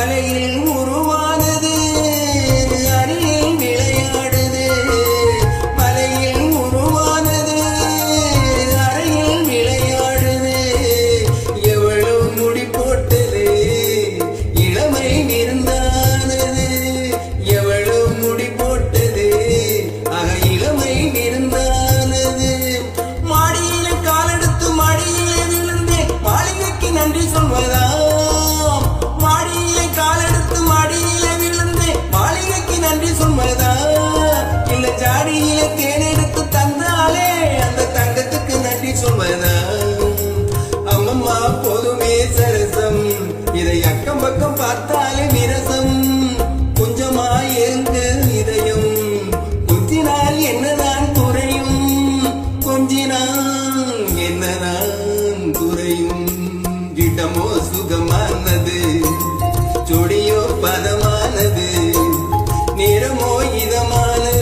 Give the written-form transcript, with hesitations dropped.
மலையில் உருவானது அருகில் விளையாடுது. மலையில் உருவானது அருகில் விளையாடுது. எவ்வளவு முடி போட்டது இளமை விருந்தானது. எவ்வளவு முடி போட்டது இளமை விருந்தானது. மாடியில காலெடுத்து மாடியிலே விழுந்து மாளிகைக்கு நன்றி சொல்வதா? மாடியிலே காலெடுத்து மாடியிலே விழுந்து மாளிகைக்கு நன்றி சொல்வதா? இல்ல ஜாடியிலே தேனெடுத்து தந்தாலே அந்த தங்கத்துக்கு நன்றி சொல்வதா? அம்மம்மா போதுமே சரசம், இதை அக்கம் பக்கம் பார்த்தாலே விரசம். கொஞ்சமா இருந்து இதயம் கொஞ்சினால் என்னதான் குறையும்? கொஞ்சினால் என்னதான் குறையும்? இடமோ சுகமானது, சொடியோ பதமானது, நிறமோ இதமானது.